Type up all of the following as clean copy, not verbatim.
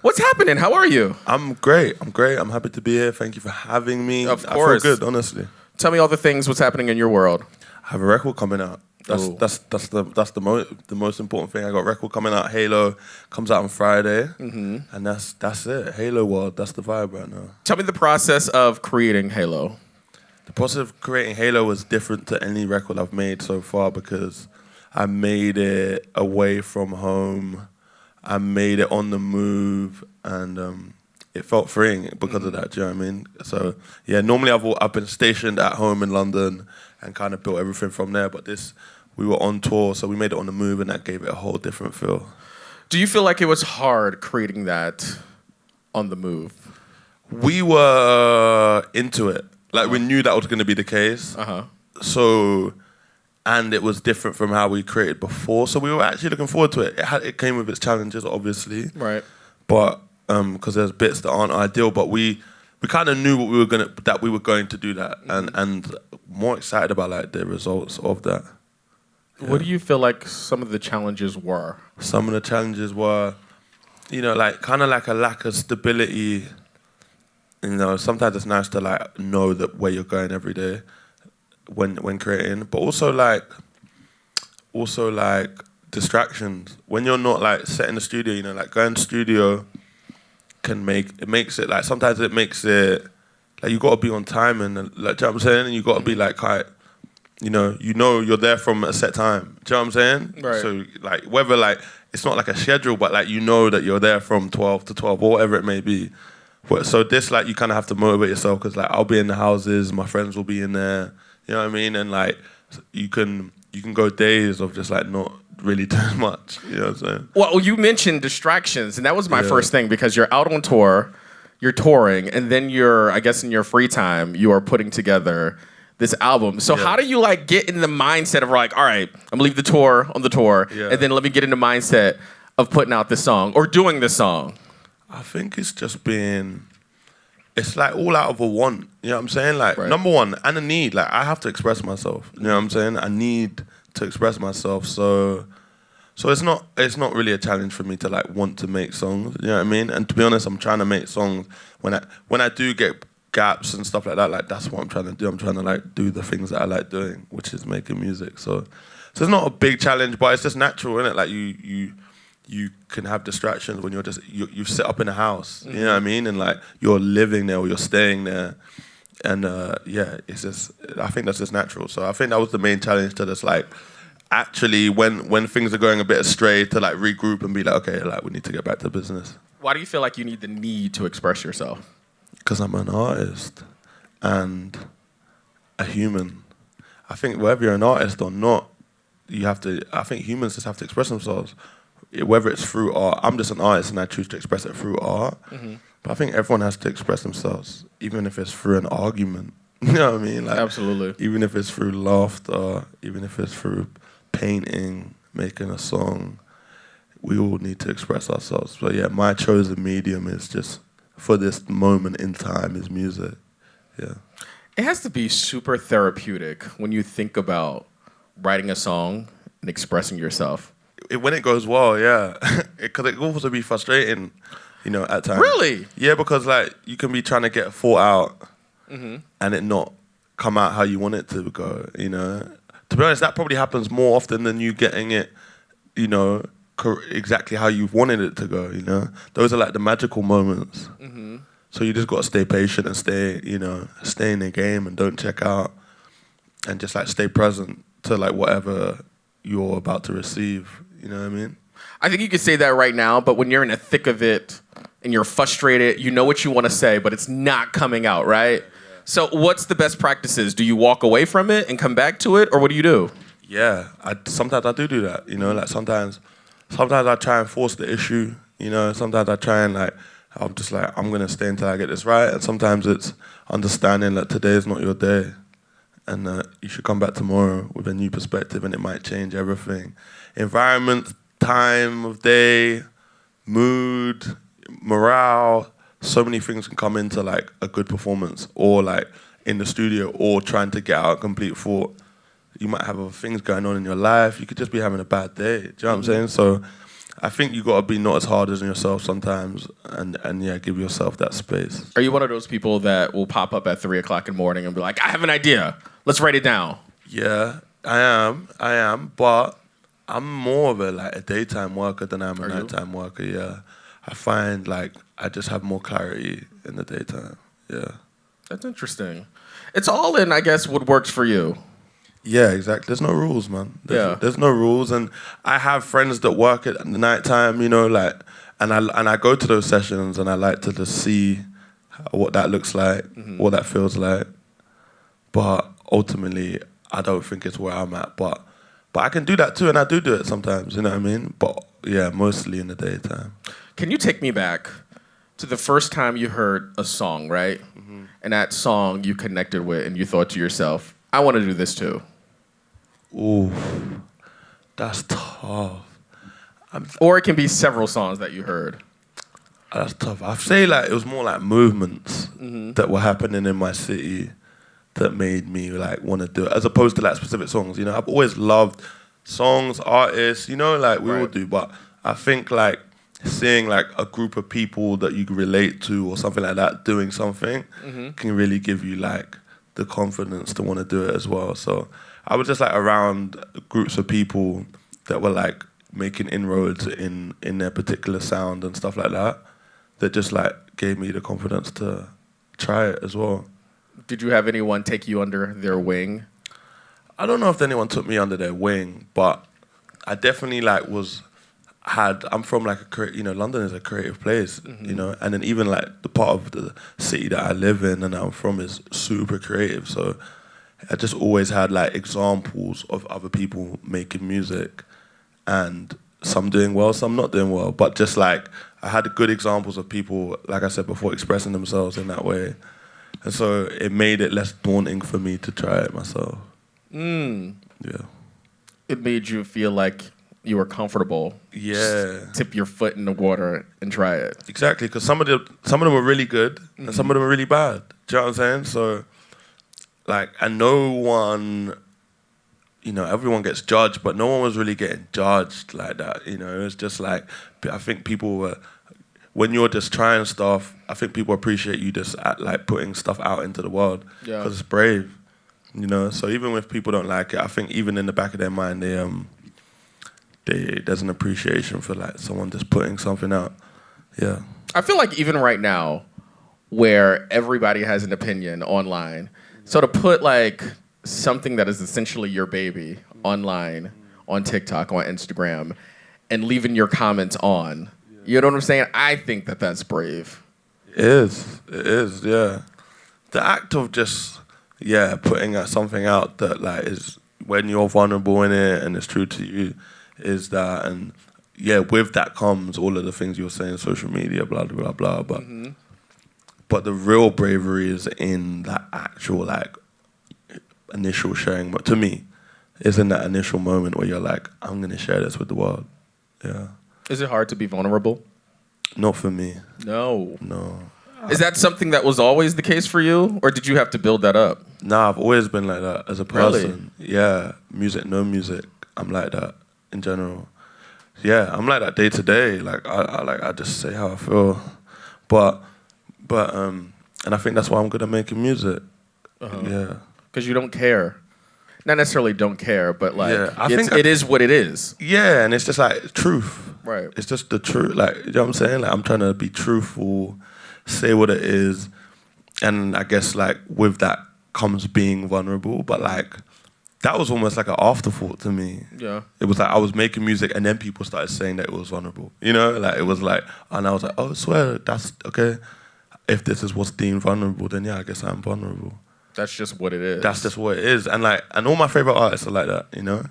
What's happening? How are you? I'm great. I'm happy to be here. Thank you for having me. Of course. I feel good, honestly. Tell me all the things. What's happening in your world? I have a record coming out. That's the most important thing. I got a record coming out. Halo comes out on Friday, and that's it. Halo world. That's the vibe right now. Tell me the process of creating Halo. The process of creating Halo was different to any record I've made so far because I made it away from home. I made it on the move, and it felt freeing because of that. Do you know what I mean? So yeah, normally I've been stationed at home in London and kind of built everything from there. But we were on tour, so we made it on the move, and that gave it a whole different feel. Do you feel like it was hard creating that on the move? We were into it. Like, we knew that was going to be the case. So, and it was different from how we created before. So we were actually looking forward to it. It came with its challenges, obviously. Right. But, because there's bits that aren't ideal, but we kind of knew that we were going to do that. And more excited about, like, the results of that. Yeah. What do you feel like some of the challenges were? Some of the challenges were, like, kind of like a lack of stability. Sometimes it's nice to like know that where you're going every day when creating, but also like distractions. When you're not like set in the studio, like going to the studio makes it like sometimes it makes it like you got to be on time and like, do you know what I'm saying? And you got to be like quite, you're there from a set time. Do you know what I'm saying? Right. So like whether like it's not like a schedule, but like that you're there from 12 to 12 or whatever it may be. So this, like, you kind of have to motivate yourself because, like, I'll be in the houses, my friends will be in there, you know what I mean? And, like, you can go days of just, like, not really doing much, you know what I'm saying? Well, you mentioned distractions, and that was my first thing because you're out on tour, you're touring, and then I guess in your free time, you are putting together this album. So how do you, like, get in the mindset of, like, all right, I'm going to leave the tour on the tour, and then let me get in the mindset of putting out this song or doing this song? I think it's just it's like all out of a want, you know what I'm saying? Like, number one, and a need. Like, I have to express myself, you know what I'm saying? I need to express myself, so it's not really a challenge for me to, like, want to make songs, you know what I mean? And to be honest, I'm trying to make songs when I do get gaps and stuff like that, like, that's what I'm trying to do. I'm trying to, like, do the things that I like doing, which is making music, so it's not a big challenge, but it's just natural, isn't it? Like, you can have distractions when you've set up in a house, you know what I mean? And like you're living there or you're staying there. And it's just, I think that's just natural. So I think that was the main challenge to just like, actually when things are going a bit astray to like regroup and be like, okay, like we need to get back to business. Why do you feel like you need the need to express yourself? Because I'm an artist and a human. I think whether you're an artist or not, I think humans just have to express themselves. Whether it's through art, I'm just an artist and I choose to express it through art. But I think everyone has to express themselves, even if it's through an argument. You know what I mean? Like, absolutely. Even if it's through laughter, even if it's through painting, making a song, we all need to express ourselves. But yeah, my chosen medium is just, for this moment in time, is music. Yeah. It has to be super therapeutic when you think about writing a song and expressing yourself. When it goes well, yeah. Because it can also be frustrating, at times. Really? Yeah, because like you can be trying to get a thought out and it not come out how you want it to go, To be honest, that probably happens more often than you getting it, exactly how you've wanted it to go, Those are like the magical moments. So you just got to stay patient and stay in the game and don't check out and just like stay present to like whatever you're about to receive. You know what I mean? I think you could say that right now, but when you're in the thick of it and you're frustrated, you know what you want to say, but it's not coming out, right? Yeah. So what's the best practices? Do you walk away from it and come back to it, or what do you do? Yeah, sometimes I do that, like sometimes I try and force the issue, sometimes I try and like, I'm just like, I'm going to stay until I get this right, and sometimes it's understanding that today is not your day, and you should come back tomorrow with a new perspective, and it might change everything. Environment, time of day, mood, morale, so many things can come into like a good performance, or like in the studio, or trying to get out a complete thought. You might have other things going on in your life. You could just be having a bad day. Do you know what I'm saying? So I think you got to be not as hard as yourself sometimes, and yeah, give yourself that space. Are you one of those people that will pop up at 3:00 in the morning and be like, I have an idea, let's write it down? Yeah, I am, but I'm more of a daytime worker than I'm a nighttime worker. Yeah, I find like I just have more clarity in the daytime. Yeah, that's interesting. It's all in, I guess, what works for you. Yeah, exactly. There's no rules, man. There's no rules, and I have friends that work at the nighttime, you know, like, and I go to those sessions, and I like to just see what that looks like, what that feels like. But ultimately, I don't think it's where I'm at. But I can do that too, and I do it sometimes. You know what I mean? But yeah, mostly in the daytime. Can you take me back to the first time you heard a song, right? And that song you connected with, and you thought to yourself, I want to do this too. Ooh, that's tough. Or it can be several songs that you heard. That's tough. I'd say like it was more like movements that were happening in my city that made me like want to do it, as opposed to like specific songs. You know, I've always loved songs, artists. You know, like we all do. But I think like seeing like a group of people that you can relate to or something like that doing something can really give you like the confidence to want to do it as well. So I was just like around groups of people that were like making inroads in their particular sound and stuff like that, that just like gave me the confidence to try it as well. Did you have anyone take you under their wing? I don't know if anyone took me under their wing, but I definitely like I'm from like London is a creative place, you know, and then even like the part of the city that I live in and I'm from is super creative. So I just always had like examples of other people making music, and some doing well, some not doing well. But just like I had good examples of people, like I said before, expressing themselves in that way. And so it made it less daunting for me to try it myself. Yeah. It made you feel like you were comfortable. Yeah. Just tip your foot in the water and try it. Exactly, because some of them were really good and some of them were really bad. Do you know what I'm saying? So, like, and no one, you know, everyone gets judged, but no one was really getting judged like that. You know, it was just like, I think people were, when you're just trying stuff, I think people appreciate you just like putting stuff out into the world because it's brave. You know, so even if people don't like it, I think even in the back of their mind, there's an appreciation for like someone just putting something out. Yeah. I feel like even right now, where everybody has an opinion online, so to put like something that is essentially your baby online, on TikTok, on Instagram, and leaving your comments on, you know what I'm saying? I think that that's brave. It is, yeah. The act of just, putting something out that like is when you're vulnerable in it and it's true to you, is that, and with that comes all of the things you're saying, social media, blah blah blah. But the real bravery is in that actual like initial sharing. But to me, is in that initial moment where you're like, I'm gonna share this with the world. Yeah. Is it hard to be vulnerable? Not for me. No. Is Uh, that something that was always the case for you, or did you have to build that up? Nah, I've always been like that as a person. Really? Yeah, music, no music. I'm like that in general. Yeah, I'm like that day to day. Like I just say how I feel, but and I think that's why I'm good at making music. Yeah, because you don't care. Not necessarily don't care, but like it is what it is. Yeah, and it's just like truth. Right. It's just the truth. Like, you know what I'm saying? Like, I'm trying to be truthful, say what it is, and I guess like with that comes being vulnerable. But like that was almost like an afterthought to me. Yeah. It was like I was making music and then people started saying that it was vulnerable. You know, like it was like, and I was like, oh, I swear, that's okay. If this is what's deemed vulnerable, then yeah, I guess I'm vulnerable. That's just what it is. That's just what it is. And like, and all my favorite artists are like that, you know?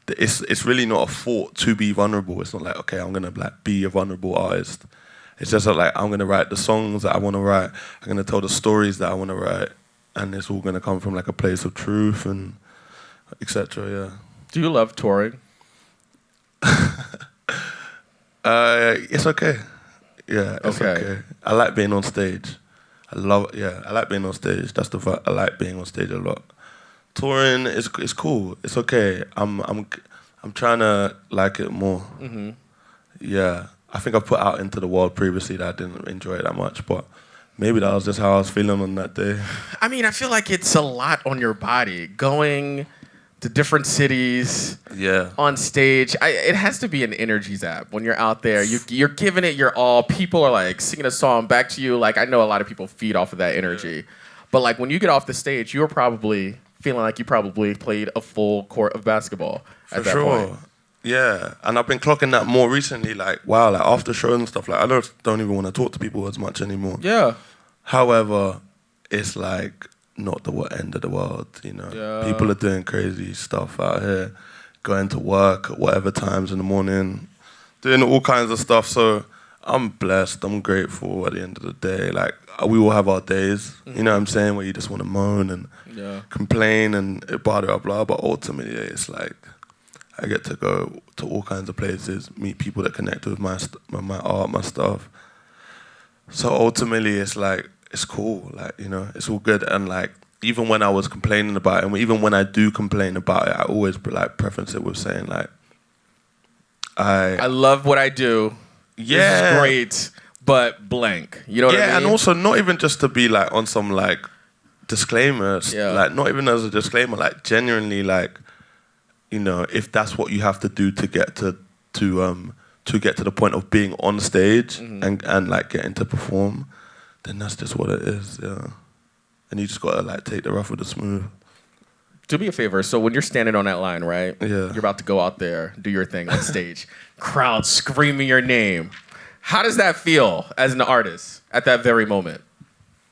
It's really not a thought to be vulnerable. It's not like, okay, I'm gonna like be a vulnerable artist. It's just like I'm gonna write the songs that I wanna write. I'm gonna tell the stories that I wanna write. And it's all gonna come from like a place of truth and etc. Yeah. Do you love touring? It's okay. Yeah, it's okay. I like being on stage. I like being on stage. That's the fact. I like being on stage a lot. Touring is cool. It's okay. I'm trying to like it more. yeah, I think I've put out into the world previously that I didn't enjoy it that much, but maybe that was just how I was feeling on that day. I mean, I feel like it's a lot on your body going to different cities, on stage. It has to be an energy zap when you're out there. You're giving it your all. People are like singing a song back to you. Like I know a lot of people feed off of that energy, but like when you get off the stage, you're probably feeling like you probably played a full court of basketball at that point. Yeah, and I've been clocking that more recently. Like wow, like after shows and stuff. Like I don't even want to talk to people as much anymore. Yeah. However, it's like not the end of the world, you know. Yeah. People are doing crazy stuff out here, going to work at whatever times in the morning, doing all kinds of stuff. So I'm blessed. I'm grateful at the end of the day. Like we all have our days, you know what I'm saying, where you just want to moan and complain and blah, blah, blah. But ultimately, it's like I get to go to all kinds of places, meet people that connect with my art, my stuff. So ultimately, it's like, it's cool, like, you know, it's all good. And like, even when I was complaining about it, and even when I do complain about it, I always like preference it with saying like, I love what I do. Yeah, this is great, but blank. You know what I mean? Yeah, and also not even just to be like on some like disclaimers, like not even as a disclaimer, like genuinely like, you know, if that's what you have to do to get to get to the point of being on stage and like getting to perform, then that's just what it is, yeah. And you just gotta like take the rough with the smooth. Do me a favor. So when you're standing on that line, right? Yeah. You're about to go out there, do your thing on stage. Crowd screaming your name. How does that feel as an artist at that very moment?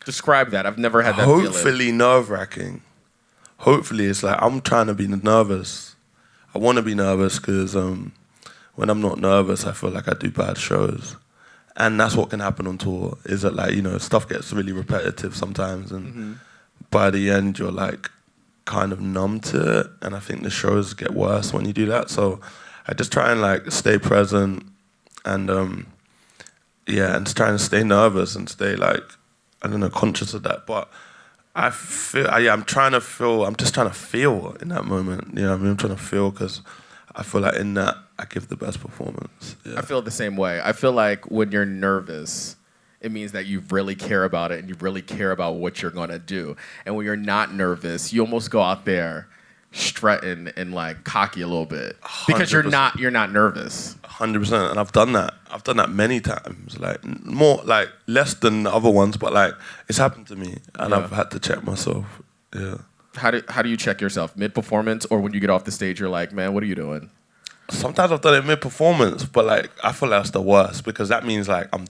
Describe that. I've never had that feeling. Hopefully nerve-wracking. Hopefully it's like I'm trying to be nervous. I want to be nervous because when I'm not nervous, I feel like I do bad shows. And that's what can happen on tour, is that like, you know, stuff gets really repetitive sometimes and by the end you're like kind of numb to it, and I think the shows get worse when you do that. So I just try and like stay present and and just try and stay nervous and stay like, I don't know, conscious of that. But I feel, I'm just trying to feel in that moment. You know what I mean? I'm trying to feel because I feel like in that I give the best performance. Yeah. I feel the same way. I feel like when you're nervous, it means that you really care about it and you really care about what you're going to do. And when you're not nervous, you almost go out there strutting and like cocky a little bit because 100%. you're not nervous. 100%. And I've done that many times, like more, like less than the other ones, but like it's happened to me and I've had to check myself. Yeah. How do you check yourself? Mid-performance, or when you get off the stage you're like, man, what are you doing? Sometimes I've done it mid-performance, but like I feel like that's the worst because that means like I'm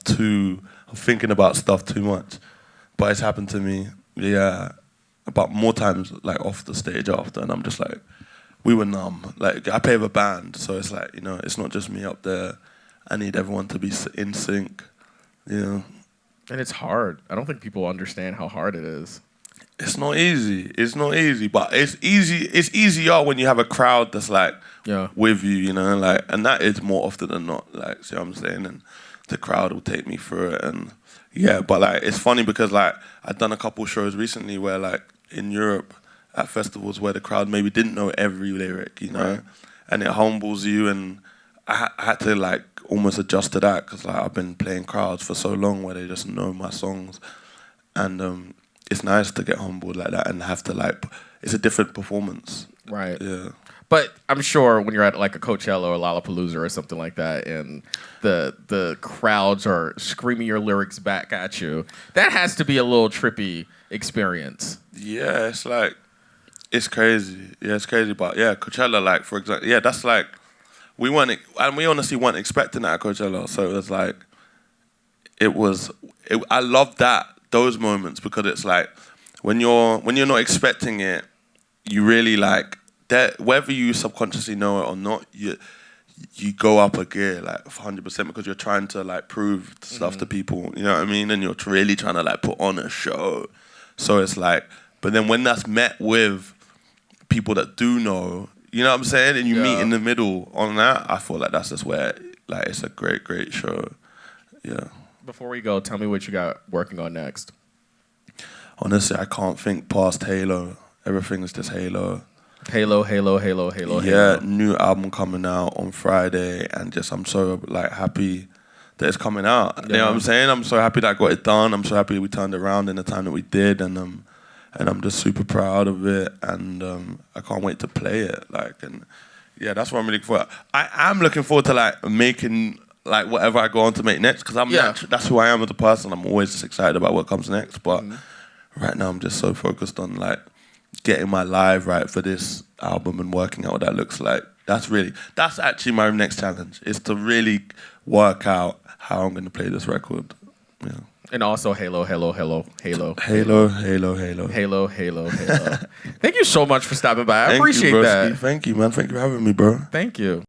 thinking about stuff too much. But it's happened to me, about more times like off the stage after, and I'm just like, we were numb. Like I play with a band, so it's like, you know, it's not just me up there. I need everyone to be in sync, you know. And it's hard. I don't think people understand how hard it is. It's not easy. It's not easy, but it's easy. It's easier when you have a crowd that's like with you, you know, like, and that is more often than not. Like, see what I'm saying? And the crowd will take me through it, and but like it's funny because like I've done a couple shows recently where like in Europe at festivals where the crowd maybe didn't know every lyric, you know, and it humbles you, and I had to like almost adjust to that because like I've been playing crowds for so long where they just know my songs, and it's nice to get humbled like that and have to like, it's a different performance. Right. Yeah. But I'm sure when you're at like a Coachella or Lollapalooza or something like that and the crowds are screaming your lyrics back at you, that has to be a little trippy experience. Yeah, it's like, it's crazy. Yeah, it's crazy. But yeah, Coachella, like, for example, that's like, we honestly weren't expecting that at Coachella. So it was like, I love those moments because it's like when you're not expecting it, you really like that, whether you subconsciously know it or not, you go up a gear like 100% because you're trying to like prove stuff to people, you know what I mean, and you're really trying to like put on a show. So it's like, but then when that's met with people that do know, you know what I'm saying, and you meet in the middle on that, I feel like that's just where like it's a great show. Yeah. Before we go, tell me what you got working on next. Honestly, I can't think past Halo. Everything is just Halo. Halo. Yeah, new album coming out on Friday, and just I'm so like happy that it's coming out. You know what I'm saying? I'm so happy that I got it done. I'm so happy we turned it around in the time that we did, and I'm just super proud of it, and I can't wait to play it. Like, and yeah, that's what I'm really looking for. I am looking forward to like making like whatever I go on to make next, because that's who I am as a person. I'm always just excited about what comes next, but right now I'm just so focused on like getting my live right for this album and working out what that looks like. That's actually my next challenge, is to really work out how I'm going to play this record. Yeah. And also Halo. Thank you so much for stopping by. I appreciate that. Thank you, man. Thank you for having me, bro. Thank you.